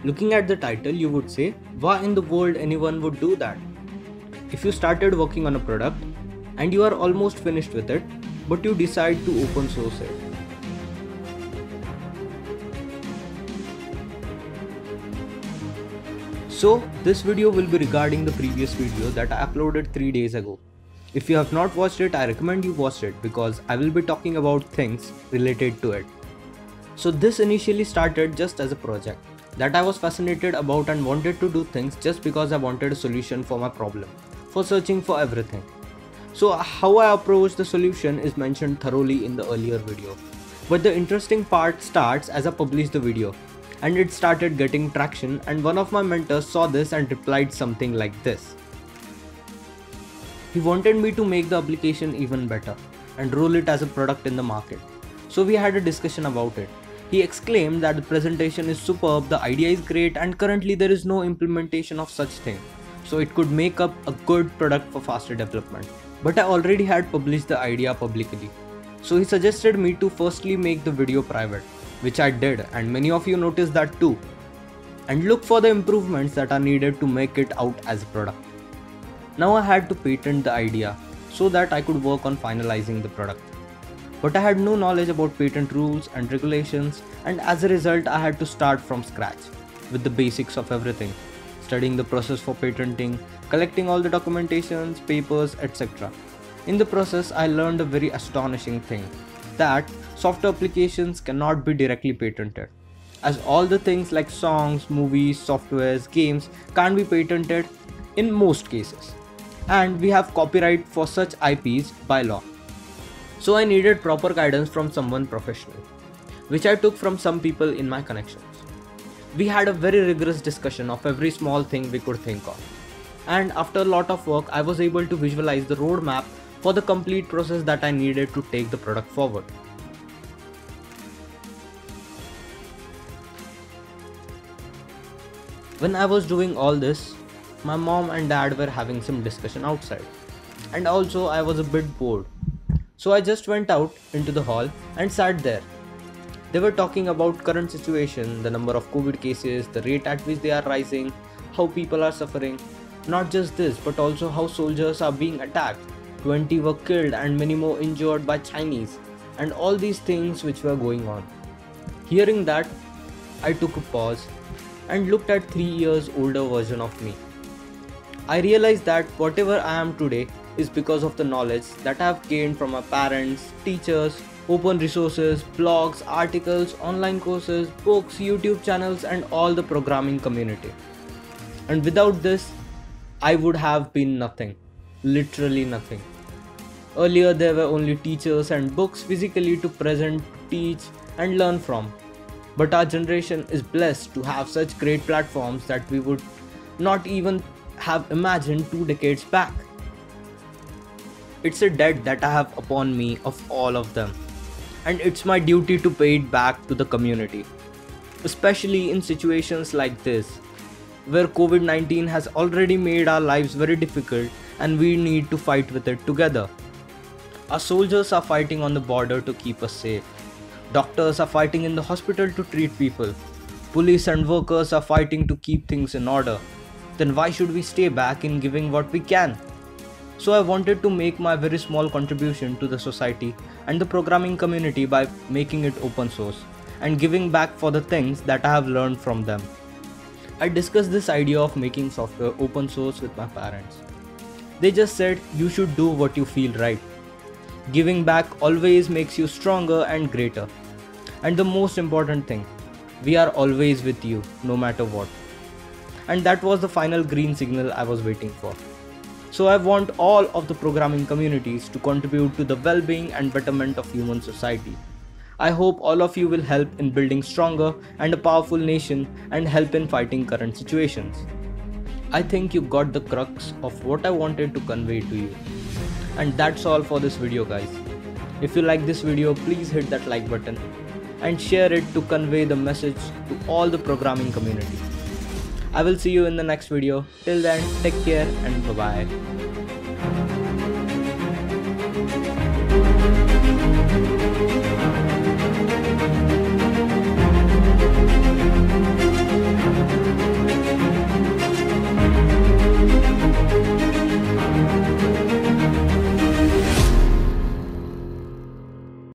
Looking at the title, you would say, why in the world anyone would do that? If you started working on a product and you are almost finished with it, but you decide to open source it. So, this video will be regarding the previous video that I uploaded 3 days ago. If you have not watched it, I recommend you watch it because I will be talking about things related to it. So this initially started just as a project that I was fascinated about and wanted to do things just because I wanted a solution for my problem, for searching for everything. So how I approached the solution is mentioned thoroughly in the earlier video. But the interesting part starts as I published the video and it started getting traction, and one of my mentors saw this and replied something like this. He wanted me to make the application even better and roll it as a product in the market. So we had a discussion about it. He exclaimed that the presentation is superb, the idea is great, and currently there is no implementation of such thing. So it could make up a good product for faster development. But I already had published the idea publicly. So he suggested me to firstly make the video private, which I did, and many of you noticed that too. And look for the improvements that are needed to make it out as a product. Now I had to patent the idea so that I could work on finalizing the product. But I had no knowledge about patent rules and regulations, and as a result I had to start from scratch with the basics of everything, studying the process for patenting, collecting all the documentations, papers, etc. In the process I learned a very astonishing thing, that software applications cannot be directly patented, as all the things like songs, movies, softwares, games can't be patented in most cases. And we have copyright for such IPs by law. So I needed proper guidance from someone professional, which I took from some people in my connections. We had a very rigorous discussion of every small thing we could think of. And after a lot of work, I was able to visualize the roadmap for the complete process that I needed to take the product forward. When I was doing all this, my mom and dad were having some discussion outside, and also I was a bit bored. So I just went out into the hall and sat there. They were talking about current situation, the number of COVID cases, the rate at which they are rising, how people are suffering. Not just this, but also how soldiers are being attacked. 20 were killed and many more injured by Chinese, and all these things which were going on. Hearing that, I took a pause and looked at 3 years older version of me. I realized that whatever I am today is because of the knowledge that I have gained from my parents, teachers, open resources, blogs, articles, online courses, books, YouTube channels, and all the programming community. And without this, I would have been nothing. Literally nothing. Earlier there were only teachers and books physically to present, teach, and learn from. But our generation is blessed to have such great platforms that we would not even have imagined 2 decades back. It's a debt that I have upon me of all of them, and it's my duty to pay it back to the community, especially in situations like this, where COVID-19 has already made our lives very difficult and we need to fight with it together. Our soldiers are fighting on the border to keep us safe. Doctors are fighting in the hospital to treat people. Police and workers are fighting to keep things in order. Then why should we stay back in giving what we can? So I wanted to make my very small contribution to the society and the programming community by making it open source and giving back for the things that I have learned from them. I discussed this idea of making software open source with my parents. They just said you should do what you feel right. Giving back always makes you stronger and greater. And the most important thing, we are always with you, no matter what. And that was the final green signal I was waiting for. So I want all of the programming communities to contribute to the well-being and betterment of human society. I hope all of you will help in building stronger and a powerful nation and help in fighting current situations. I think you got the crux of what I wanted to convey to you. And that's all for this video, guys. If you like this video, please hit that like button and share it to convey the message to all the programming community. I will see you in the next video. Till then, take care and bye-bye.